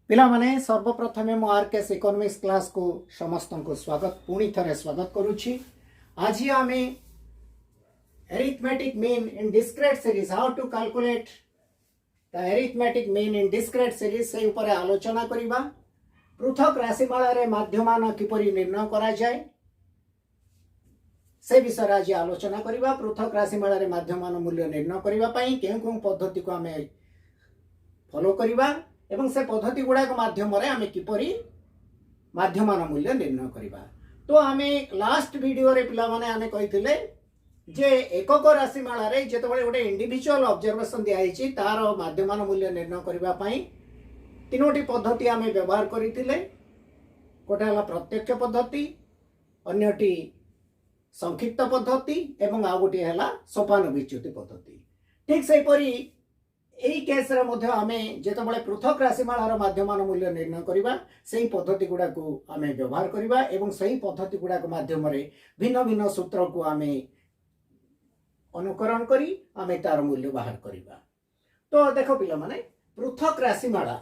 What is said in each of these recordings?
पिला माने सर्वप्रथमे मो आरकेएस इकोनॉमिक्स क्लास को समस्त को स्वागत पुणी थरे स्वागत करुछि। आज आमे arithmetic mean in discrete series how to calculate the arithmetic mean in discrete series से ऊपर आलोचना करिबा। पृथक राशिमाला रे माध्यमान किपरि निर्णय करा जाय से विषय आज आलोचना करिबा। पृथक राशिमाला रे माध्यमान मूल्य निर्णय करिबा पई केउ पद्धति को आमे फॉलो करिबा एवं से पद्धति गुड़ाक माध्यम आम किपरि माध्यमान मूल्य निर्णय करिबा। तो आम लास्ट वीडियो रे पिला माने आमे कहिथिले जे एकक राशिमाला रे जेतबळे गोटे इंडिविजुअल ऑब्जर्वेशन दिया आइछि तार माध्यमान मूल्य निर्णय करिबा पई तीनोटी पद्धति आमे व्यवहार करिथिले। गोटे हला प्रत्यक्ष पद्धति, अन्यटी संक्षिप्त पद्धति एवं आ गोटे हला सोपान विच्युति पद्धति। ठीक से परी एई केस रे मध्ये आमे जेतबळे पृथक राशिमालार माध्यमान मूल्य निर्णय करिबा सेही पद्धति गुडा को आमे व्यवहार करिबा एवं सेही पद्धति गुडा को माध्यम रे भिन्न भिन्न सूत्र को आमे अनुकरण करी आमे तार मूल्य बाहर करिबा। तो देखो पिला माने पृथक राशिमाला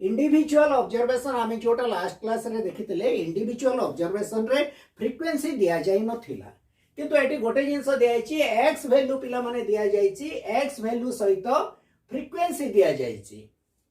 इंडिविजुअल ऑब्जर्वेशन आमे जोटा लास्ट क्लास रे देखितिले इंडिविजुअल ऑब्जर्वेशन रे फ्रीक्वेंसी दिया जाई नथिला, किंतु एटी गोटे जिंस दिया जायछि एक्स वैल्यू पिला माने दिया जायछि एक्स वैल्यू सहित फ्रीक्वेंसी दिया जायछि।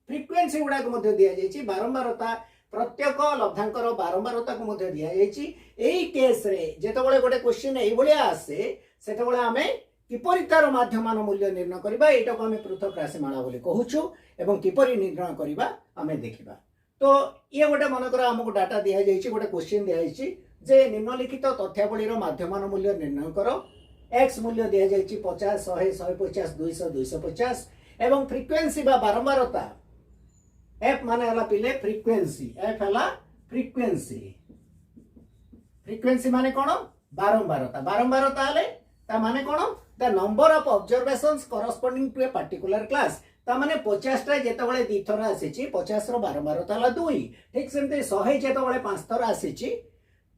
फ्रीक्वेंसी गुडा को मध्ये दिया जायछि बारंबारता प्रत्येक लब्धांकर बारंबारता को मध्ये दिया जायछि। एई केस रे जेतबळे गोटे क्वेश्चन एई भलिया आसे सेतबळे आमे किपरि तार माध्यमान मूल्य निर्णय करिबा एटा को आमे पृथक राशिमाला बोली कहूछु एवं किपरि निर्णय करिबा आमे देखिबा। तो ये गोटे मनकर हमको डाटा दिया जायछि, गोटे क्वेश्चन दिया जायछि जे निम्नलिखित तथ्यावलीर माध्यमान मूल्य निर्णय करो। एक्स मूल्य दिया जायछि 50 100 150 200 250 एवं फ्रीक्वेंसी बा बारंबारता एफ माने हला पिले फ्रीक्वेंसी, एफ हला फ्रीक्वेंसी, फ्रीक्वेंसी माने कोन बारंबारता, बारंबारता हले ता माने कोन the number of observations corresponding to a particular class. ता माने 50 टा जेतबळे 2 थरा आसीची 50 रो बारंबारता हला 2। ठीक सेमते 100 जेतबळे 5 थरा आसीची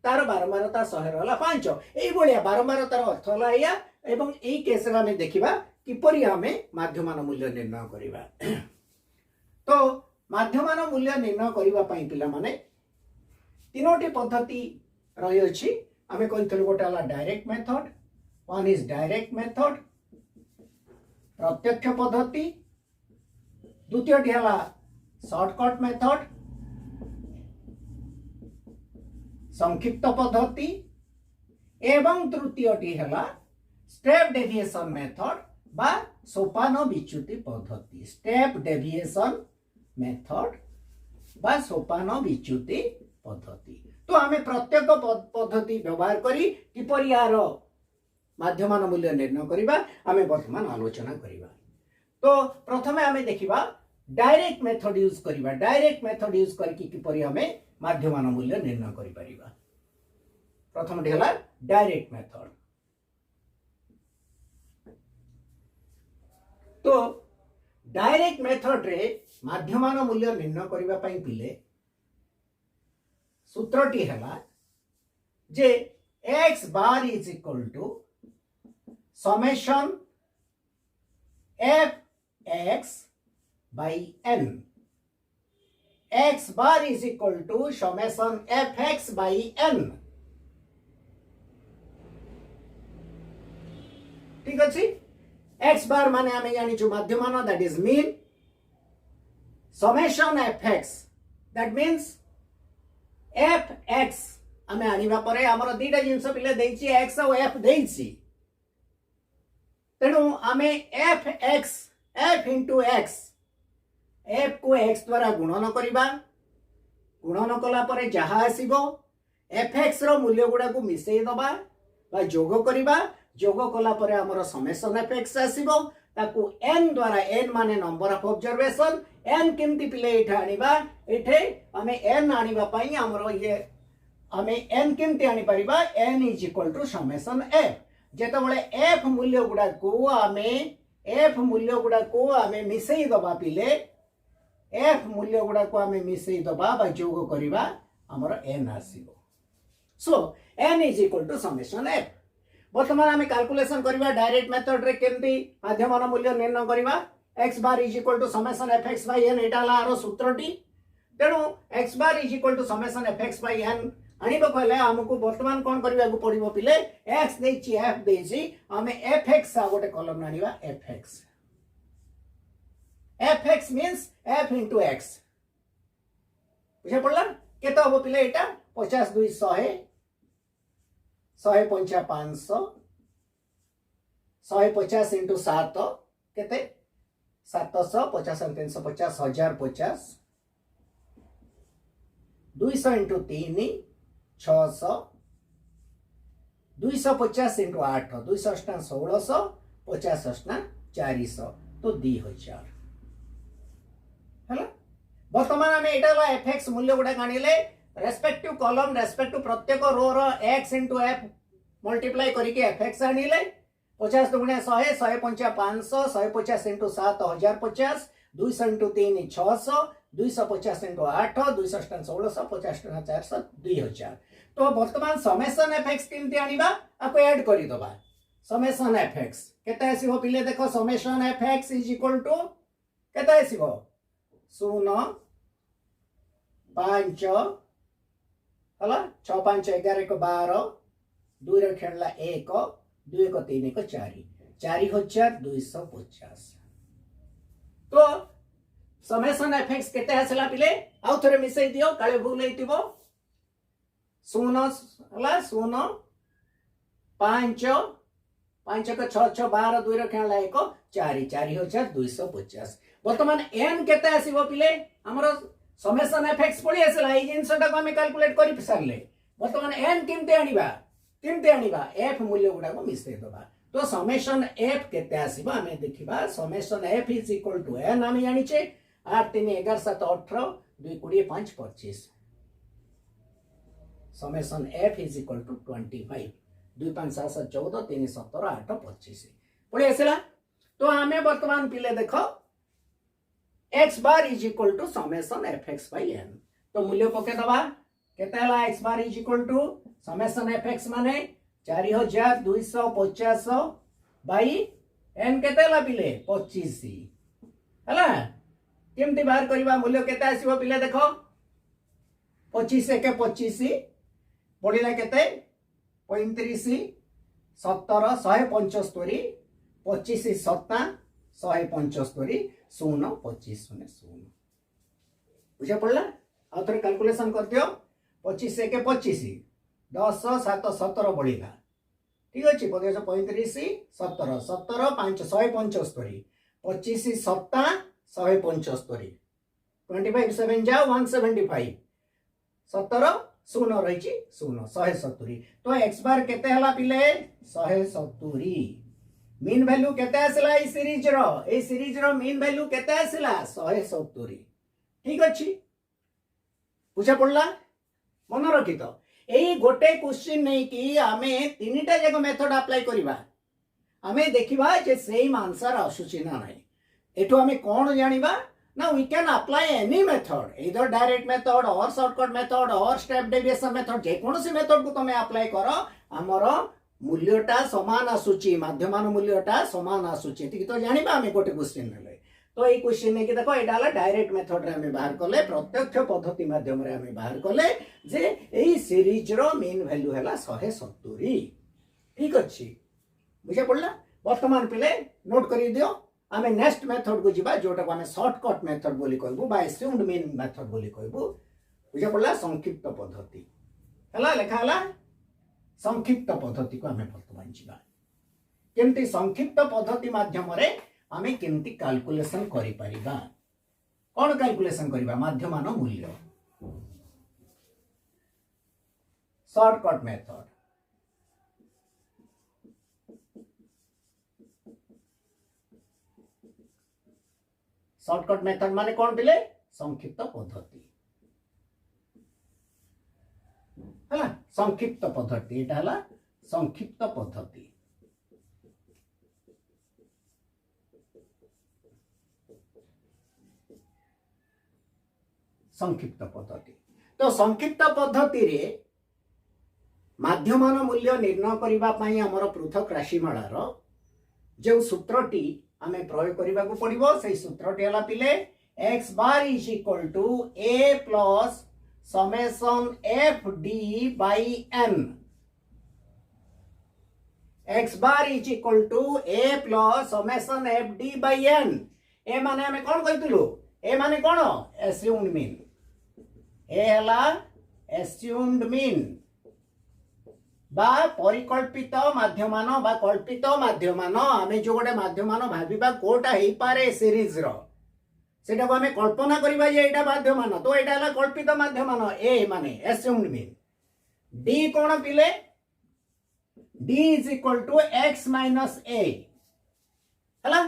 तार बारंबारता 100 रो हला 5। एई बलिया बारंबारतार अर्थ हला या एवं एई केस रे हमें देखिबा किपरि आमे माध्यमान मूल्य निर्णय करिबा। तो माध्यमान मूल्य निर्णय करिबा पई पिला माने तीनोटी पद्धति रही अछि। आमे कहितले गोटे हला direct method, one is direct method प्रत्यक्ष पद्धति, द्वितीयटी हला शॉर्टकट मेथड संक्षिप्त पद्धति एवं तृतीयटी हला स्टेप डेविएशन मेथड बा सोपान विच्युति पद्धति। स्टेप डेविएशन मेथड बा सोपान विच्युति पद्धति। तो आमे प्रत्येक पद्धति व्यवहार करी किपरि यार माध्यमान मूल्य निर्णय करिबा आमे वर्तमान आलोचना करिबा। तो प्रथमे आमे देखिबा डायरेक्ट मेथड यूज करिबा। डायरेक्ट मेथड यूज करके किपरि आमे माध्यमान मूल्य निर्णय करि परिबा। प्रथम ढेला डायरेक्ट मेथड। तो डायरेक्ट मेथड रे माध्यमान मूल्य निर्णय करिबा पई पिले सूत्रटी हला जे x bar is equal to summation f x by n। x bar is equal to summation f x by n। ठीक अछि। x बार माने आमे जानि छु माध्यमान that is mean, summation fx that means fx आमे आनिबा परे हमर दुईटा जिंस पिले देछि x और f देछि, तेनु आमे fx f into x f को x द्वारा गुणन करिबा। गुणन कला परे जहा आसीबो fx रो मूल्य गुडा को मिसेई दबा बा जोग करिबा। जोग कला परे हमर समेशन fx आसीबो ताकू n द्वारा, n माने नंबर ऑफ ऑब्जर्वेशन, n केमती पिले एठा आनिबा एठे हमें n आनिबा पई हमर ये हमें n केमती आनि परिबा n is equal to summation f। जेतबळे f मूल्य गुडा को हमें मिसेई दबा पिले f मूल्य गुडा को हमें मिसेई दबा बा जोग करिबा हमर n आसीबो। So n is equal to summation f। वर्तमान आम कैलकुलेशन करिबा डायरेक्ट मेथड रे केमती माध्यमान मूल्य निर्णय करिबा। x bar is equal to summation fx by n एटा ला आरो सूत्रटी। तेणु x bar is equal to summation F x by n आनिबो कहले हमकु वर्तमान कोन करबा को पड़िबो पिले एक्स देछि एफ देछि हमें एफ एक्स आ गोटे कॉलम आनिबा f x means f into x बुझा पड़ला केते हबो पिले एटा 50 2 100 100 पंचा 500 150 इंटू 7 केते 700 50 350 1050 200 इंटू 3 600 250 इंटू 8 200 1600 50 400 तो 2000 है बर्तमान आम यहाँ एफ एक्स मूल्य गुड़ा आनिले रेस्पेक्टिव कॉलम रेस्पेक्टिव प्रत्येक रो रो एक्स इंटू एफ मल्टीप्लाई करके एफ एक्स आनिले 50 दुगुणिया 100 100 पंचा 500 150 इंटू 7 1050 200 इंटू 3 600 250 इंटू 8 200 1600 50 400 2000 तो वर्तमान समेसन एफ एक्स केमती आनिबा आपको ऐड करि दबा समेसन एफ एक्स केते आसीबो पिले देखो summation F X is equal to केते आसीबो 0 5 हला 6 5 11 1 12 2 रे खेलला 1 2 1 3 1 4 4250 तो समेसन एफ एक्स केते आसला पिले आउ थरे मिसै दियो काले भूल हेतिबो 0 हला 0 5 5 को 6 6 12 2 रे खेलला 1 4 4250 वर्तमान एन केते आसीबो पिले हमरो समेसन एफ एक्स पड़ी आसला ए जिनसटा को हम कैलकुलेट करि सारले वर्तमान एन केमते आनिबा एफ मूल्य गुडा को मिसै दबा तो समेसन एफ केते आसीबो हमें देखिबा summation F is equal to N हम जानि छे 8 3 11 7 18 2 20 5 25 summation F is equal to 25 2 5 7 7 14 3 17 8 25 पड़ी आसला तो हमें वर्तमान पिले देखो X bar is equal to summation F x by N तो मूल्य पके दबा केते हला X bar is equal to summation F X माने 4250 बाई एन केते हला पिले 25 हला केमती बाहर करबा मूल्य केते आसीबो पिले देखो 25 के 25 पड़िला केते 35 17 175 25 7 175 0 25 0 बुझा पड़ला आ थोड़े कैलकुलेशन कर दियो 25 के 25 10 7 17 बढ़िला ठीक अच्छे 35 17 17 5 175 25 7 175 25 7 जाओ 175 17 0 रही 0 170 तो एक्स बार केते हला पिले 170 मीन वैल्यू केते आसला ए सीरीज रो मीन वैल्यू केते आसला 170 ठीक अछि बुझा पड़ला मन रखी तो एई गोटे क्वेश्चन नै कि हमें तीनटा जग मेथड अप्लाई करिबा हमें देखिबा जे सेम आंसर आसुची ना नै एठो हमें कोन जानिबा ना we can apply any method इधर डायरेक्ट मेथड और शॉर्टकट मेथड और स्टेप डेविएशन मेथड जे कोनोसी मेथड को तमे अप्लाई करो हमर मूल्यटा समान आसुची माध्यमान मूल्यटा समान आसुची ठीक तो जानिबा हमें गोटे क्वेश्चन ले तो ये क्वेश्चन ने कि देखो एटा हला डायरेक्ट मेथड रे हमें बाहर करले प्रत्यक्ष पद्धति माध्यम रे हमें बाहर करले जे एई सीरीज रो मीन वैल्यू हला 170 ठीक अछि बुझा पड़ला वर्तमान पिले नोट करि दियो हमें नेक्स्ट मेथड को जिबा जोटा को हमें शॉर्टकट मेथड बोली कहबो बा एस्यूम्ड मीन मेथड बोली कहबो बुझा पड़ला संक्षिप्त पद्धति हला लेखा हला संक्षिप्त पद्धति को हमें वर्तमान जिबा केमती संक्षिप्त पद्धति माध्यम रे हमें केमती कैलकुलेशन करि परिबा कोन कैलकुलेशन करिबा माध्यमान मूल्य शॉर्टकट मेथड शॉर्टकट मेथड माने कोन पिले संक्षिप्त पद्धति हला संक्षिप्त पद्धति एटा हला संक्षिप्त पद्धति संक्षिप्त पद्धति तो संक्षिप्त पद्धति रे माध्यमान मूल्य निर्णय करिबा पई हमर पृथक राशिमालार जो सूत्रटी आमे प्रयोग करिबा को पड़िबो सेही सूत्रटी हला पिले x bar is equal to a plus summation f d by n. X bar is equal to a plus summation f d by n. A माने हमें कौन कहितलु? ए माने कौन? एस्यूम्ड मीन। ए हला एस्यूम्ड मीन बा परिकल्पित माध्यमान बा कल्पित माध्यमान। आमे जो गोटे माध्यमान भाबिबा कोटा हेई पारे सीरीज रो सेटा को हमें कल्पना करिबा जे एटा माध्यमान, तो एटा हला कल्पित माध्यमान। ए माने एस्यूम्ड मीन। डी कोन पिले? D is equal to x minus a हला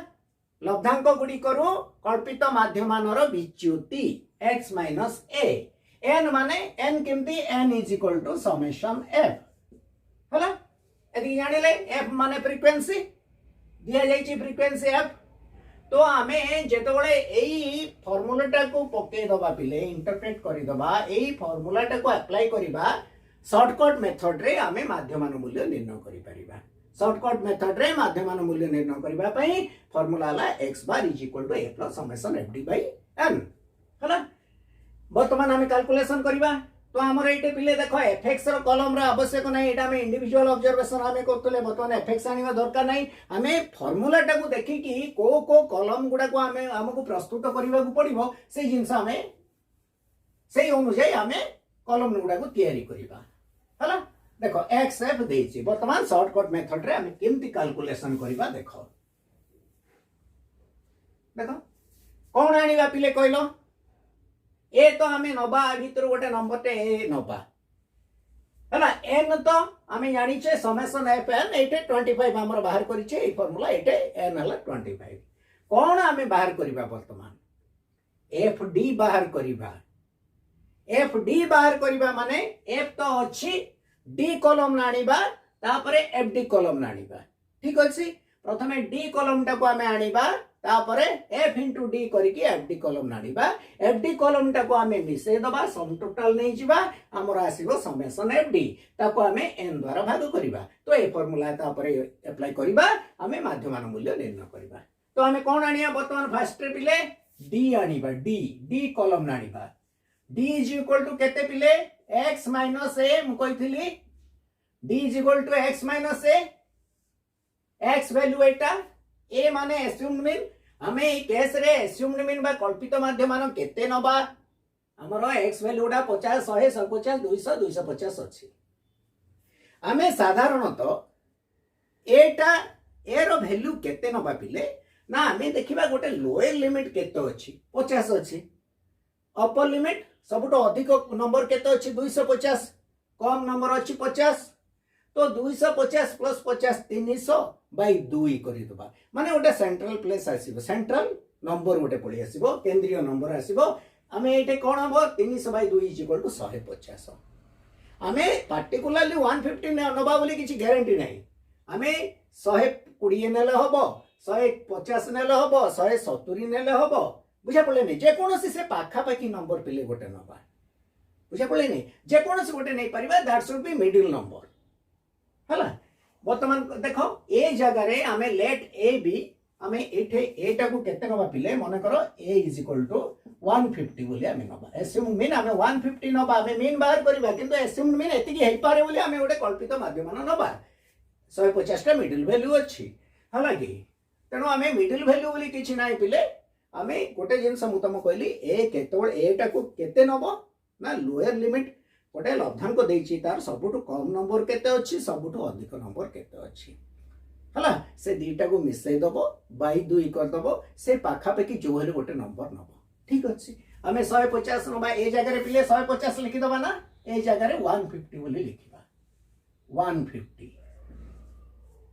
लब्धांक गुडी करू कल्पित माध्यमानर विच्युति x minus a। n माने n केमती? n is equal to summation f हला एति जानिले। f माने फ्रीक्वेंसी दिया जाइछि फ्रीक्वेंसी f। तो आमे जेतबळे एई फार्मूलाटा को पके दबा पिले इंटरप्रेट करि दबा एई फार्मूलाटा को अप्लाई करिबा शॉर्टकट मेथड रे आमे माध्यमान मूल्य निर्णय करि परिबा। शॉर्टकट मेथड रे माध्यमान मूल्य निर्णय करिबा पई फार्मूला ला x bar is equal to a plus summation f d by n हला। वर्तमान आमे कैलकुलेशन करिबा। तो हमर एटे पिले देखो fx रो कॉलम रो आवश्यक नै, एटा आमे इंडिविजुअल ऑब्जर्वेशन आमे करतले। वर्तमान fx आनिबा दरकार नै। आमे फार्मूलाटा को देखि कि को कॉलम गुडा को आमे हमकु प्रस्तुत करिबा को पड़िबो से जिंस आमे सेही अनुसार आमे कॉलम गुडा को तयारी करिबा हला। देखो एक्स एफ देछि। वर्तमान शॉर्टकट मेथड रे हम केमती कैलकुलेशन करिबा देखो। देखो कोन आनिबा पिले कहलो? ए तो हमें नबा भीतर गोटे नंबर टे ए नबा हला। एन तो हमें जानि छे समेशन एफ एन एटे 25 हमर बाहर करि छे ए फार्मूला एटे एन हला 25। कोन हमें बाहर करिबा? वर्तमान एफ डी बाहर करिबा। एफ डी बाहर करिबा माने एफ तो अछि डी कॉलम नाणीबा तापरे एफ डी कॉलम नाणीबा। ठीक अछि। प्रथमे डी कॉलम टा को हमें आनीबा तापरे एफ इंटू डी करिकि एफ डी कॉलम नाणीबा। एफ डी कॉलम टा को हमें मिसे दबा सम टोटल नै जिबा हमर आसीबो समेशन एफ डी ताको हमें एन द्वारा भाग करिबा। तो ए फार्मूला तापरे अप्लाई करिबा हमें माध्यमान मूल्य निर्णय करिबा। तो हमें कोन आनिया? वर्तमान फर्स्ट रे पिले डी आनीबा। डी कॉलम नाणीबा। d is equal to केते पिले? x minus a मु कहिथिली d is equal to x minus a। x value Etah a माने assumed mean। हमें केस रे assumed mean बा कल्पित माध्यमान केते नबा? हमरो x वैल्यू डा 50 100 150 200 250 अछि। हमें साधारणतः एटा ए रो वैल्यू केते नबा पिले ना हमें देखिबा गोटे लोअर लिमिट केते अछि? 50 अछि। अपर लिमिट सबुठो अधिक नंबर केते अछि? 250। कम नंबर अछि 50। तो 250 प्लस 50 300 बाय 2 करि दबा माने गोटे सेंट्रल प्लेस आसीबो। सेंट्रल नंबर गोटे पळि आसीबो, केंद्रीय नंबर आसीबो। हमें एटे कोन हबो? 300 बाय 2 इज इक्वल टू 150। हमें पार्टिकुलरली 150 नबा बोली किछि ग्यारंटी नै। हमें 120 नेले हबो, 150 नेले हबो, 170 नेले हबो। बुझा पड़े नहीं जेकोसी से पाखापाखी नंबर पिले गोटे नबा। बुझा पड़े नहीं जेकोसी गोटे नहीं परिबा that should be middle number हला। वर्तमान देखो ए जगह रे हमें लेट ए बी हमें एठे एटा को केते नबा पिले मने करो a इज इक्वल टू 150 बोली हमें नबा। एस्यूम मीन हमें 150 नबा हमें मीन बाहर करबा किंतु एस्यूम मीन एति हेई पारे बोली हमें गोटे कल्पित माध्यमान नबा। 150 टा मिडिल वैल्यू अछि हला कि तेनो हमें मिडिल वैल्यू बोली किछि नाही पिले। हमें गोटे जिनस मु तुम कहली ए केतबेल एटा को केते नबो ना लोअर लिमिट गोटे लब्धांक देछि तार सबुठु कम नंबर केते अछि सबुठु अधिक नंबर केते अछि हला। से दीटा को मिसै दबो बाय 2 कर दबो से पाखा पाखी जो हेले गोटे नंबर नबो। ठीक अछि। हमें 150 नबा ए जगह रे पिले 150 लिखि दबा ना ए जगह रे 150 बोली लिखिबा 150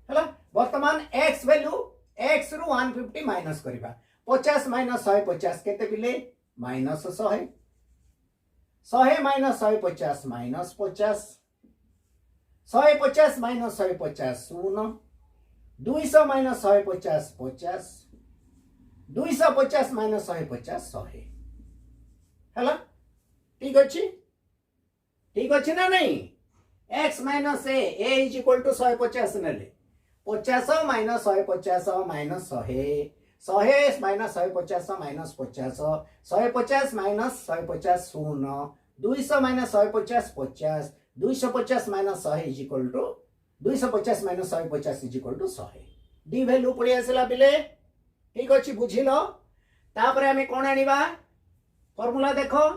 हला। वर्तमान x वैल्यू x रु 150 माइनस करिबा 50 माइनस 150 केते पिले? Minus 100। 100 minus 150 minus 50। 150 minus 150 0। 200 minus 150 50। 250 minus 150 100 हला। ठीक अछि? ठीक अछि ना नहीं? x minus a is equal to 150 नेले 50 minus 150 minus 100 100 minus 150 minus 50 150 minus 150 शून्य 200 minus 150 50 250 minus 100 is equal to 250 minus 150 is equal to 100 D value पड़ी आसला पिले ठीक अच्छे बुझिल तापर आम कौन आनिबा फॉर्मूला देखो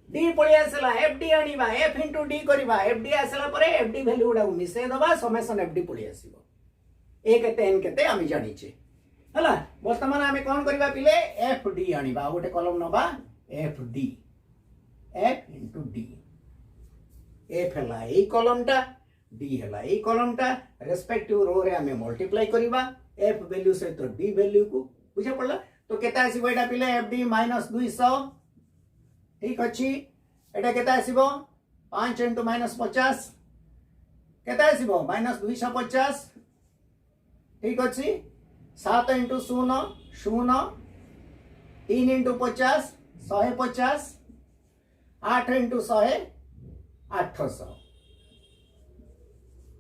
डी पड़ी आसला एफ डी आनिबा एफ इंटू डी करबा एफ डी आसला परे एफ डी वैल्यू गुडा मिसै दबा समेशन एफ डी पड़ी आसीबो ए केते एन केते आमी जानिचे हला वर्तमान आमे कोन करबा पिले एफ डी आनिबा गोटे कॉलम नबा F D F into D F हला ए कॉलमटा डी हला ए कॉलमटा रेस्पेक्टिव रो रे आमे मल्टीप्लाई करबा एफ वैल्यू से तो डी वैल्यू को बुझा पड़ला तो केता आसीबो एटा पिले एफ डी माइनस 200 ठीक अछि एटा केता आसीबो 5 इंटू माइनस 50 केता आसीबो माइनस 250 ठीक अछि 7 इंटू शून्य शून्य 3 इंटू 50 150 8 इंटू 100 800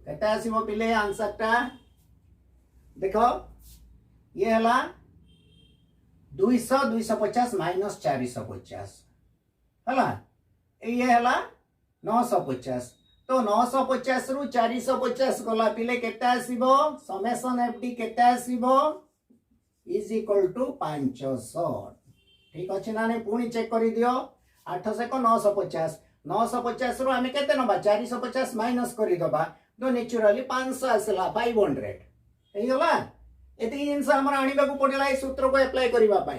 केता आसीबो पिले आंसर टा देखो ये हला 200 250 माइनस 450 हला ये हला 950 तो 950 रु 450 गला पिले केता आसीबो समेशन एफडी केता आसीबो इज इक्वल टू 500 ठीक अछि ना ने पुणी चेक करि दियो 800 को 950 950 रु आमे केते नबा 450 माइनस करि दबा तो नेचुरली 500 आसला 500 हे गला एति जिंस हमर आनिबा को पड़ला ए सूत्र को अप्लाई करिबा पई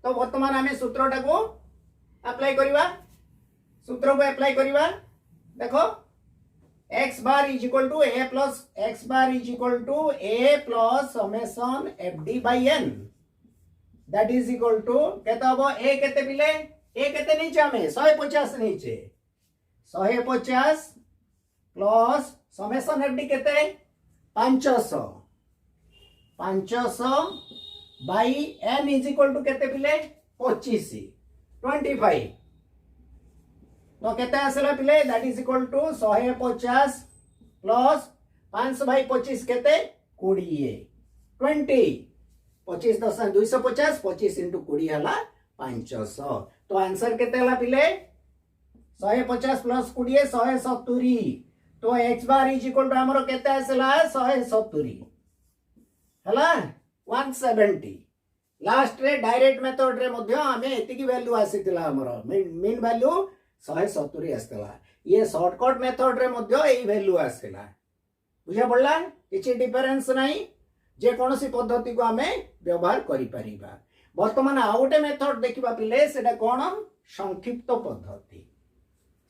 तो वर्तमान आमे सूत्रटा को अप्लाई करिबा सूत्र को अप्लाई करिबा देखो x bar is equal to a plus x bar is equal to a plus summation fd by n that is equal to केता हो a केते पिले a केते नीचे हमें 150 नीचे 150 plus summation fd केते 500 500 by n is equal to केते पिले 25 25 तो केते आसला पिले that is equal to 150 plus 5 by 25 केते 20 20 25 10 250 25 इंटू 20 हला 500 तो आंसर केते हला पिले 150 प्लस 20 170 तो x bar is equal to हमरो केते आसला 170 हला 170 लास्ट रे डायरेक्ट मेथड रे मध्ये हमें एति की वैल्यू आसीतिला हमरो मीन वैल्यू 170 आसला ये शॉर्टकट मेथड रे मध्ये एई वैल्यू आसला बुझा पड़ला किछि डिफरेंस नाही जे कोनोसी पद्धति को हमें व्यवहार करि परिबा वर्तमान आउटे मेथड देखिबा पिले सेटा कोन संक्षिप्त पद्धति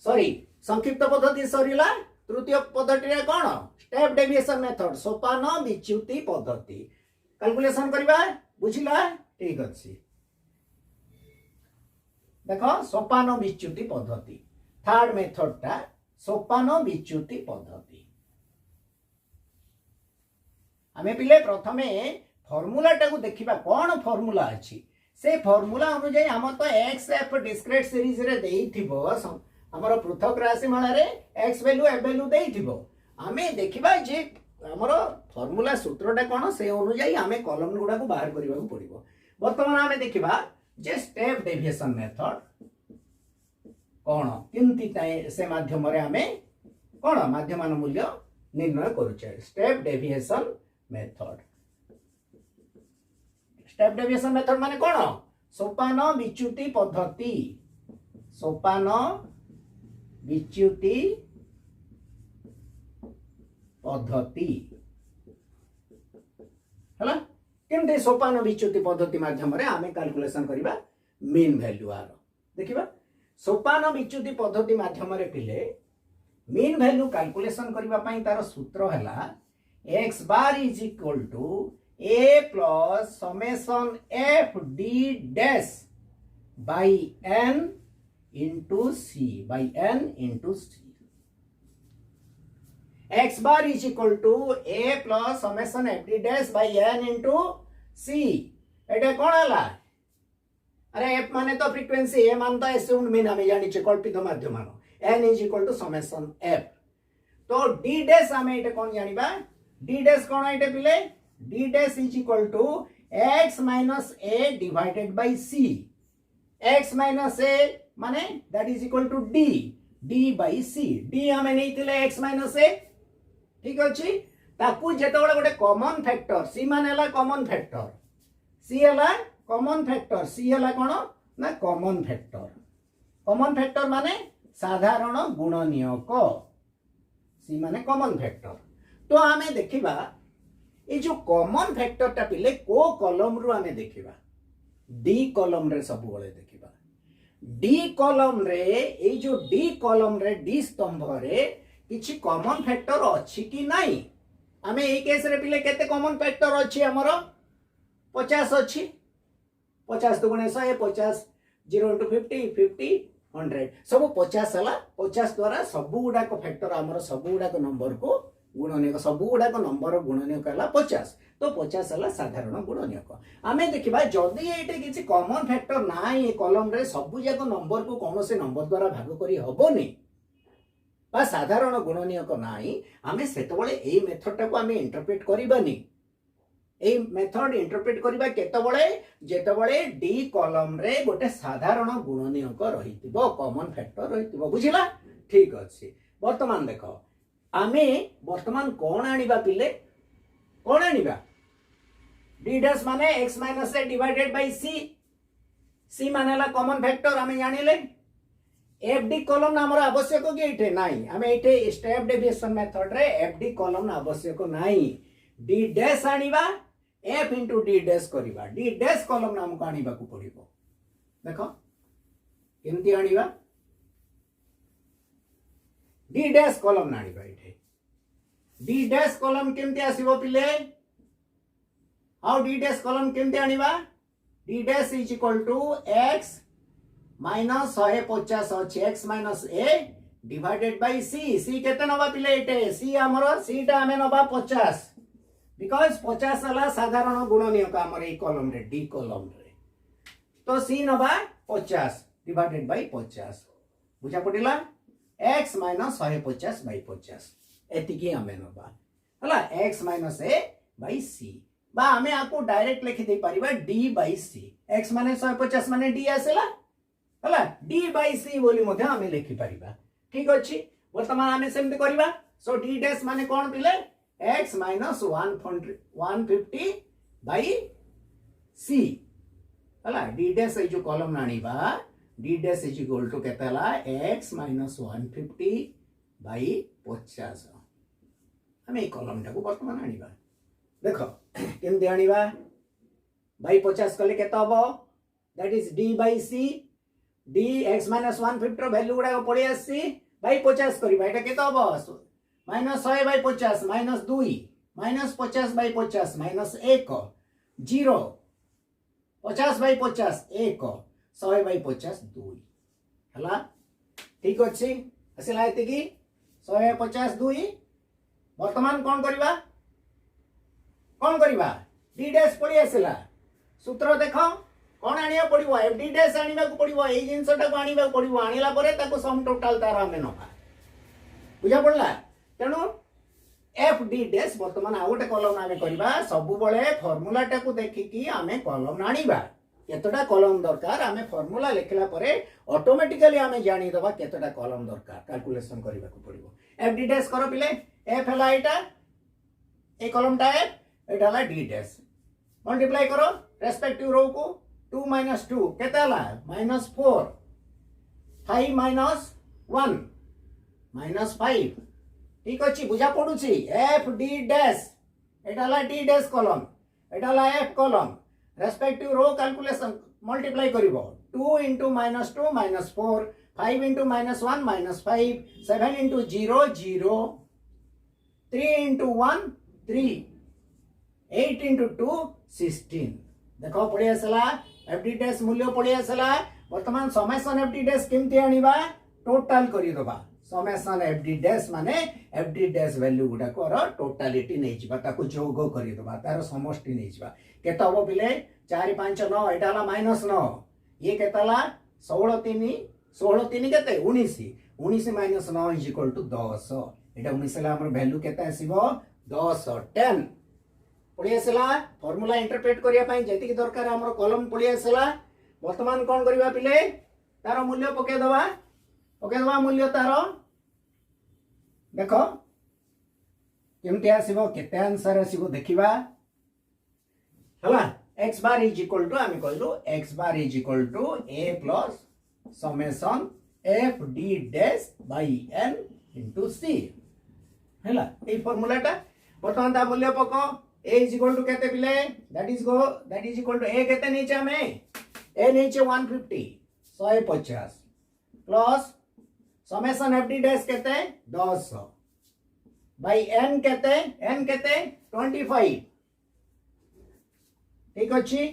सॉरी संक्षिप्त पद्धति सरीला तृतीय पद्धति रे कोन स्टेप डेविएशन मेथड सोपान विच्युति पद्धति कैलकुलेशन करबा बुझिला ठीक अछि देखो सोपान विच्युति पद्धति थर्ड मेथड टा सोपान विच्युति पद्धति आमे पिले प्रथमे फॉर्मूला टा को देखिबा कोन फॉर्मूला अछि से फॉर्मूला अनुसार हम तो एक्स एफ डिस्क्रीट सीरीज रे देइथिबो हमर पृथक राशि माला रे एक्स वैल्यू एफ वैल्यू देइथिबो आमे देखिबा जे हमर फॉर्मूला सूत्र टा कोन से अनुसार आमे कॉलम गुडा को बाहर करबा को पड़िबो वर्तमान आमे देखिबा जे स्टेप डेविएशन मेथड कोन किंति से माध्यम रे हमें कोन माध्यमान मूल्य निर्णय करूचे step deviation method step deviation method माने कोन सोपान विच्युति पद्धति सोपान विच्युति पद्धति हला केमते सोपान विच्युति पद्धति माध्यम रे आमे कैलकुलेशन करिबा मीन वैल्यू आर देखिबा सोपान विच्युति पद्धति माध्यम रे पिले मीन वैल्यू कैलकुलेशन करिबा पई तार सूत्र हला x bar is equal to a plus summation f d dash by n into c by n into c x bar is equal to a plus summation f d dash by n into c एटा कोन हला अरे f माने तो frequency a मान तो assumed mean हमें जानि छ कल्पित माध्यम n is equal to summation f तो d dash हमें एटा कोन जानिबा d dash कोन एटा पिले d dash is equal to x minus a divided by c x minus a माने that is equal to d d bye c d हमें नहीं थिले x minus a ठीक अछि ताकू जेतबेले गोटे कॉमन फैक्टर c माने हला कॉमन फैक्टर c हला कॉमन फैक्टर c हला कोन ना कॉमन फैक्टर माने साधारण गुणनीयक c माने कॉमन फैक्टर तो आमे देखिबा ए जो कॉमन फैक्टर टा पिले को कॉलम रु आमे देखिबा डी कॉलम रे सब बळे देखिबा डी कॉलम रे ए जो डी कॉलम रे डी स्तंभ रे किछि कॉमन फैक्टर अछि कि नाही आमे ए केस रे पिले केते कॉमन फैक्टर अछि हमर 50 अछि 50 दुगुणे 100 50 0 into 50 50 100 सब 50 हला 50 द्वारा सब गुडा को फैक्टर हमर सब गुडा को नंबर को गुणनीयक सब गुडा को नंबर गुणनीयक हला 50 तो 50 हला साधारण गुणनीयक आमे देखिबा जदी एटे किछि कॉमन फैक्टर नाही ए कॉलम रे सब जाको नंबर को कोनोसे नंबर द्वारा भाग करी हबोनी बा साधारण गुणनीयक नाही आमे सेतबळे ए मेथड टाको आमे इंटरप्रेट करिबानी ए मेथड इंटरप्रेट करिबा केतबळे जेतबळे डी कॉलम रे गोटे साधारण गुणनीयक रहितिबो कॉमन फैक्टर रहितिबो बुझिला ठीक अछि वर्तमान देखो आमे वर्तमान कोन आनिबा पिले कोन आनिबा d डैश माने x minus a divided by c मानेला कॉमन फैक्टर आमे जानिले fd कॉलम हमर आवश्यक कि एठे नाही आमे एठे स्टेप डेविएशन मेथड रे fd कॉलम आवश्यक नाही d डैश आनिबा f into d डैश करिबा d डैश कॉलम नाम को आनिबा को पड़िबो देखो केमती आनिबा d डैश कॉलम आनिबा एठे d डैश कॉलम केमती आसीबो पिले हाउ d डैश कॉलम केमती आनिबा d dash is equal to x minus 150 अछि x minus a divided by c केते नबा पिले एटे c हमर c टा हमें नबा 50 बिकॉज 50 हला साधारण गुणनीयक हमर ए कॉलम रे डी कॉलम रे तो c नबा 50 डिवाइडेड बाय 50 बुझा पडिला x माइनस 150 बाय 50 एति की हमें नबा हला x minus a by c बा हमें आपको डायरेक्ट लिखि दे परिबा d बाय c x माने 150 माने d आसेला हला d बाय c बोली मध्ये हमें लिखि परिबा ठीक अछि वर्तमान हमें सेमते करबा सो d डैश माने कोन पिले x माइनस 150 बाय c हला d डैश ए जो कॉलम नानीबा d dash is equal to केतला x माइनस 150 बाय 50 हमें ए कॉलम टाको वर्तमान आनिबा देखो केमते आनिबा बाय 50 कले केता हबो that is d bye c d x minus 150 रो वैल्यू गुडा पड़ी आसी बाय 50 करबा एटा केता हबो minus 100 by 50 minus 2 minus 50 by 50 minus 1 0 50 by 50 1 100 by 50 2 हला ठीक अछि असला एते की 150 2 वर्तमान कोन करबा d डैश पड़ी आसला सूत्र देखो कोन आनिया पड़िबो fd डैश आनिबा को पड़िबो ए जिंसटा को आनिबा को पड़िबो आनिला परे ताको सम टोटल तार हमें नबा बुझा पड़ला तेनु fd डैश वर्तमान आ गोटे कॉलम आमे करबा सब बळे फार्मूला टाको देखिकी आमे कॉलम आनिबा केतटा कॉलम दरकार आमे फार्मूला लिखला परे ऑटोमेटिकली आमे जानि दबा केतटा कॉलम दरकार कैलकुलेशन करबा को पड़िबो fd डैश करो पिले f हला एटा ए कॉलम टा f एटा हला d डैश मल्टीप्लाई करो रेस्पेक्टिव रो को 2 minus 2 केते हला minus 4 5 minus 1 minus 5 ठीक अछि बुझा पडुछि f d डैश एटा हला d डैश कॉलम एटा हला f कॉलम रेस्पेक्टिव रो calculation multiply करिवो 2 into minus 2 minus 4 5 into minus 1 minus 5 7 into 0 0 3 into 1 3 8 into 2 16 देखो पड़ी आसला fd डैश मूल्य पड़ी आसला वर्तमान समेशन fd डैश केमती आनिबा टोटल करि दबा समेशन fd डैश माने fd डैश वैल्यू गुडा को टोटलिटी नै जिबा ताको जोग करि दबा तार समष्टि नै जिबा केता हो पिले 4 5 9 एटा हला -9 ये केताला 16 3 16 3 केते 19 19 minus 9 is equal to 10 एटा 19 ला हमर वैल्यू केता आसीबो 10 10 पड़ी आसला फॉर्मूला इंटरप्रेट करिया पई जेति की दरकार हमर कॉलम पड़ी आसला वर्तमान कोन करबा पिले तार मूल्य पके दवा मूल्य तार देखो केमती आसीबो केते आंसर आसीबो देखिबा हला x bar is equal to आमी कहलु x bar is equal to a plus summation f d dash by n into c हला ए फार्मूलाटा वर्तमान ता मूल्य पको a इज इक्वल टू केते पिले that is equal to a केते नीचे में a नीचे 150 150 plus summation f d dash केते 10 बाय n केते 25 ठीक अच्छी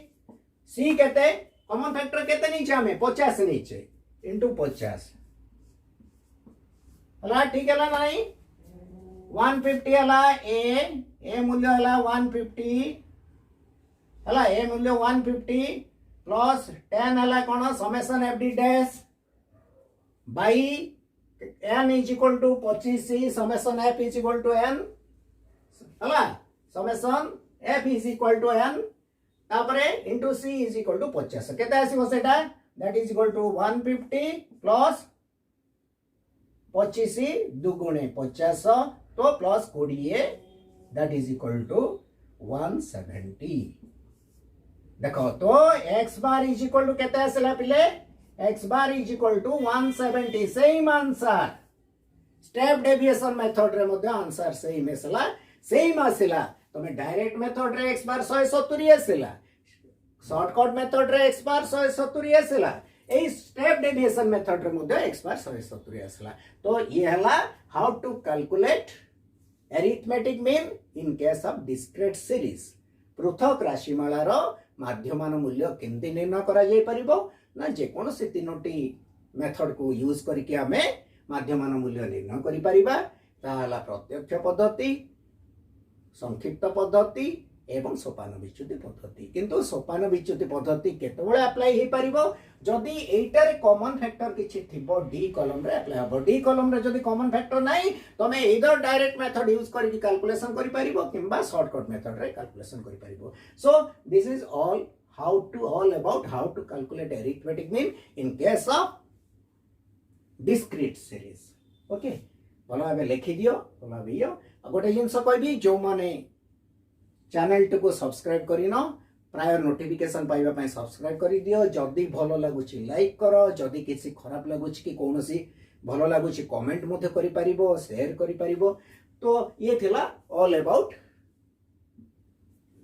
सी केते कॉमन फैक्टर केते नीचे हमें 50 नीचे इनटू 50 हला ठीक है नहीं 150 हला ए मूल्य हला 150 हला ए मूल्य 150 प्लस 10 हला कोन summation f d dash by n is equal to 25 summation f is equal to n हला summation f is equal to n तापरे into c is equal to 50 केते आसीबो सेटा that is equal to 150 plus 25 दुगुणे 50 तो plus 20 that is equal to 170 देखो तो x bar is equal to केते आसला पिले x bar is equal to 170 same answer step deviation method रे मध्ये आंसर सेम आसला सेम आसला तमे डायरेक्ट मेथड रे x बार 170 आसला शॉर्टकट मेथड रे x बार 170 आसला ए स्टेप डेविएशन मेथड रे मध्ये x बार 170 आसला तो ये हला how to calculate arithmetic mean in case of discrete series पृथक राशिमाला रो माध्यमान मूल्य केमती निर्णय करा जाय परिबो ना जे कोनोसी तीनोटी मेथड को यूज करके हमें माध्यमान मूल्य निर्णय करि परिबा ताला प्रत्यक्ष पद्धति संक्षिप्त पद्धति एवं सोपान विच्युति पद्धति किंतु सोपान विच्युति पद्धति केतबेले अप्लाई हे परिबो जदी एटारे कॉमन फैक्टर किछि थिबो डी कॉलम रे अप्लाई हबो डी कॉलम रे जदी कॉमन फैक्टर नाही तमे इधर डायरेक्ट मेथड यूज करके कैलकुलेशन करि परिबो किंबा शॉर्टकट मेथड रे कैलकुलेशन करि परिबो so this is all all about how to calculate arithmetic mean in case of discrete series okay भलो भाबे लिखि दियो भलो भाबे यो गोटे जिंस कहबी जो माने चैनल को सब्सक्राइब करिनो प्रायर नोटिफिकेशन पाइबा पई सब्सक्राइब करि दियो जदी भलो लागुची लाइक करो जदी किसी खराब लागुची कि कोनोसी भलो लागुची कमेंट मध्ये करि परिबो शेयर करि परिबो तो ये थिला all about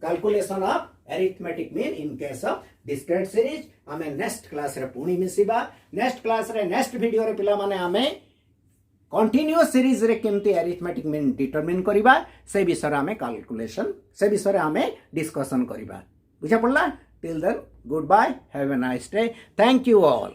calculation of arithmetic mean in case of discrete series हमें नेक्स्ट क्लास रे पुणी मिसिबा नेक्स्ट क्लास रे नेक्स्ट वीडियो रे पिला माने हमें कंटिन्यूअस सीरीज रे केमती अरिथमेटिक मीन डिटरमिन करिबा से विषय रे हमें कैलकुलेशन से विषय रे हमें डिस्कशन करिबा बुझा पड़ला till then good bye have a nice day thank you all.